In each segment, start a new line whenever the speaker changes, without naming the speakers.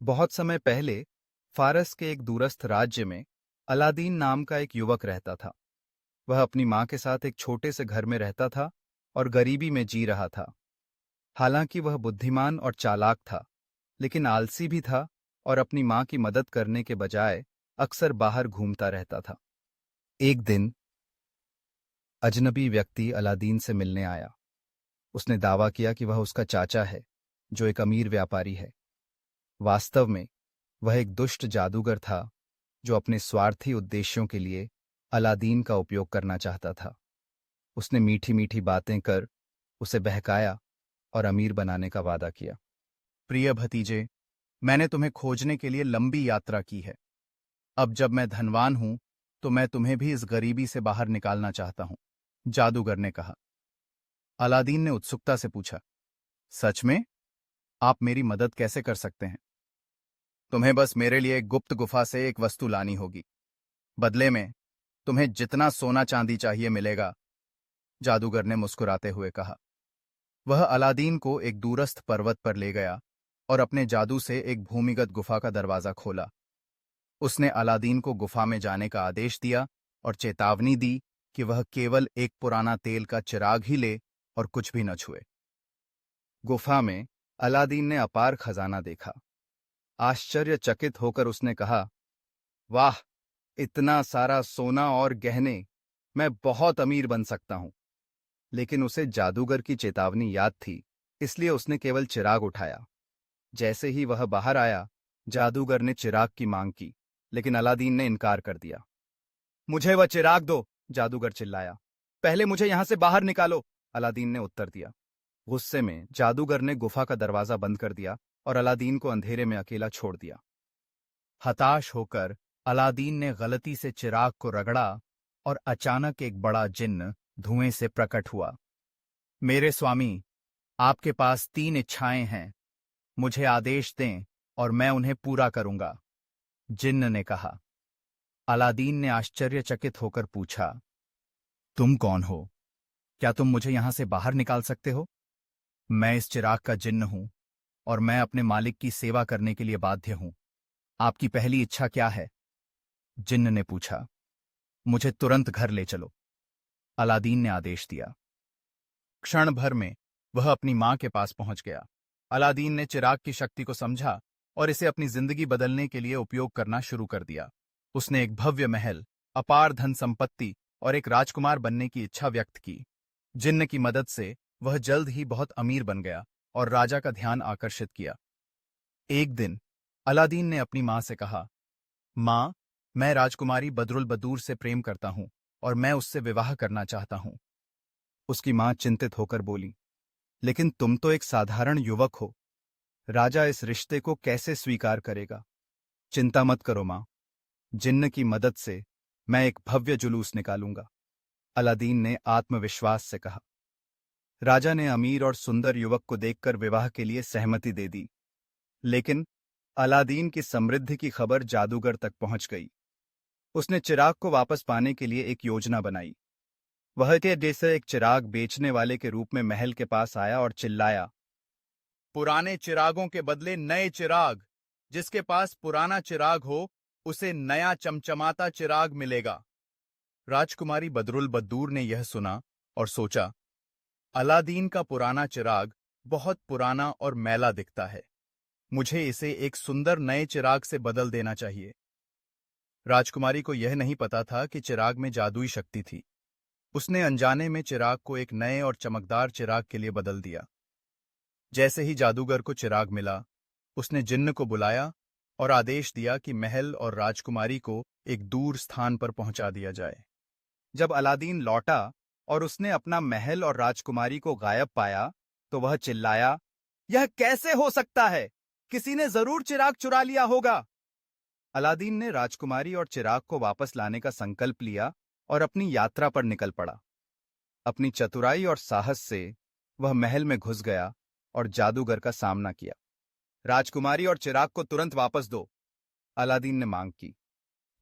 बहुत समय पहले फारस के एक दूरस्थ राज्य में अलादीन नाम का एक युवक रहता था। वह अपनी माँ के साथ एक छोटे से घर में रहता था और गरीबी में जी रहा था। हालांकि वह बुद्धिमान और चालाक था, लेकिन आलसी भी था और अपनी माँ की मदद करने के बजाय अक्सर बाहर घूमता रहता था। एक दिन अजनबी व्यक्ति अलादीन से मिलने आया। उसने दावा किया कि वह उसका चाचा है, जो एक अमीर व्यापारी है। वास्तव में वह एक दुष्ट जादूगर था, जो अपने स्वार्थी उद्देश्यों के लिए अलादीन का उपयोग करना चाहता था। उसने मीठी मीठी बातें कर उसे बहकाया और अमीर बनाने का वादा किया। प्रिय भतीजे, मैंने तुम्हें खोजने के लिए लंबी यात्रा की है। अब जब मैं धनवान हूं, तो मैं तुम्हें भी इस गरीबी से बाहर निकालना चाहता हूं, जादूगर ने कहा। अलादीन ने उत्सुकता से पूछा, सच में? आप मेरी मदद कैसे कर सकते हैं? तुम्हें बस मेरे लिए एक गुप्त गुफा से एक वस्तु लानी होगी। बदले में तुम्हें जितना सोना चांदी चाहिए मिलेगा, जादूगर ने मुस्कुराते हुए कहा। वह अलादीन को एक दूरस्थ पर्वत पर ले गया और अपने जादू से एक भूमिगत गुफा का दरवाजा खोला। उसने अलादीन को गुफा में जाने का आदेश दिया और चेतावनी दी कि वह केवल एक पुराना तेल का चिराग ही ले और कुछ भी न छुए। गुफा में अलादीन ने अपार खजाना देखा। आश्चर्यचकित होकर उसने कहा, वाह, इतना सारा सोना और गहने! मैं बहुत अमीर बन सकता हूं। लेकिन उसे जादूगर की चेतावनी याद थी, इसलिए उसने केवल चिराग उठाया। जैसे ही वह बाहर आया, जादूगर ने चिराग की मांग की, लेकिन अलादीन ने इनकार कर दिया। मुझे वह चिराग दो, जादूगर चिल्लाया। पहले मुझे यहां से बाहर निकालो, अलादीन ने उत्तर दिया। गुस्से में जादूगर ने गुफा का दरवाजा बंद कर दिया और अलादीन को अंधेरे में अकेला छोड़ दिया। हताश होकर अलादीन ने गलती से चिराग को रगड़ा और अचानक एक बड़ा जिन्न धुएं से प्रकट हुआ। मेरे स्वामी, आपके पास 3 इच्छाएं हैं। मुझे आदेश दें और मैं उन्हें पूरा करूंगा, जिन्न ने कहा। अलादीन ने आश्चर्यचकित होकर पूछा, तुम कौन हो? क्या तुम मुझे यहां से बाहर निकाल सकते हो? मैं इस चिराग का जिन्न हूं और मैं अपने मालिक की सेवा करने के लिए बाध्य हूं। आपकी पहली इच्छा क्या है? जिन्न ने पूछा। मुझे तुरंत घर ले चलो, अलादीन ने आदेश दिया। क्षण भर में वह अपनी मां के पास पहुंच गया। अलादीन ने चिराग की शक्ति को समझा और इसे अपनी जिंदगी बदलने के लिए उपयोग करना शुरू कर दिया। उसने एक भव्य महल, अपार धन संपत्ति और एक राजकुमार बनने की इच्छा व्यक्त की। जिन्न की मदद से वह जल्द ही बहुत अमीर बन गया और राजा का ध्यान आकर्षित किया। एक दिन अलादीन ने अपनी मां से कहा, मां, मैं राजकुमारी बदरुल बदूर से प्रेम करता हूं और मैं उससे विवाह करना चाहता हूं। उसकी मां चिंतित होकर बोली, लेकिन तुम तो एक साधारण युवक हो। राजा इस रिश्ते को कैसे स्वीकार करेगा? चिंता मत करो मां, जिन्न की मदद से मैं एक भव्य जुलूस निकालूंगा, अलादीन ने आत्मविश्वास से कहा। राजा ने अमीर और सुंदर युवक को देखकर विवाह के लिए सहमति दे दी। लेकिन अलादीन की समृद्धि की खबर जादूगर तक पहुंच गई। उसने चिराग को वापस पाने के लिए एक योजना बनाई। वह के जैसे एक चिराग बेचने वाले के रूप में महल के पास आया और चिल्लाया, पुराने चिरागों के बदले नए चिराग। जिसके पास पुराना चिराग हो, उसे नया चमचमाता चिराग मिलेगा। राजकुमारी बदरुल बद्दूर ने यह सुना और सोचा, अलादीन का पुराना चिराग बहुत पुराना और मैला दिखता है। मुझे इसे एक सुंदर नए चिराग से बदल देना चाहिए। राजकुमारी को यह नहीं पता था कि चिराग में जादुई शक्ति थी। उसने अनजाने में चिराग को एक नए और चमकदार चिराग के लिए बदल दिया। जैसे ही जादूगर को चिराग मिला, उसने जिन्न को बुलाया और आदेश दिया कि महल और राजकुमारी को एक दूर स्थान पर पहुंचा दिया जाए। जब अलादीन लौटा और उसने अपना महल और राजकुमारी को गायब पाया, तो वह चिल्लाया, यह कैसे हो सकता है? किसी ने जरूर चिराग चुरा लिया होगा। अलादीन ने राजकुमारी और चिराग को वापस लाने का संकल्प लिया और अपनी यात्रा पर निकल पड़ा। अपनी चतुराई और साहस से वह महल में घुस गया और जादूगर का सामना किया। राजकुमारी और चिराग को तुरंत वापस दो, अलादीन ने मांग की।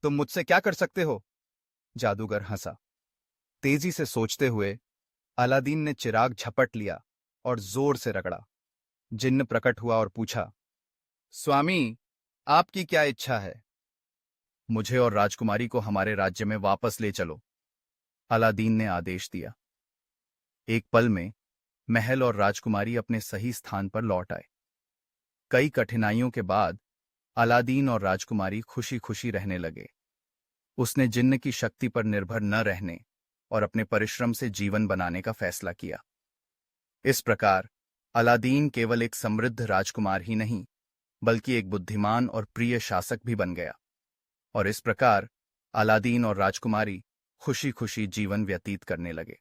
तुम मुझसे क्या कर सकते हो? जादूगर हंसा। तेजी से सोचते हुए अलादीन ने चिराग झपट लिया और जोर से रगड़ा। जिन्न प्रकट हुआ और पूछा, स्वामी, आपकी क्या इच्छा है? मुझे और राजकुमारी को हमारे राज्य में वापस ले चलो, अलादीन ने आदेश दिया। एक पल में महल और राजकुमारी अपने सही स्थान पर लौट आए। कई कठिनाइयों के बाद अलादीन और राजकुमारी खुशी खुशी रहने लगे। उसने जिन्न की शक्ति पर निर्भर न रहने और अपने परिश्रम से जीवन बनाने का फैसला किया। इस प्रकार अलादीन केवल एक समृद्ध राजकुमार ही नहीं, बल्कि एक बुद्धिमान और प्रिय शासक भी बन गया। और इस प्रकार अलादीन और राजकुमारी खुशी खुशी जीवन व्यतीत करने लगे।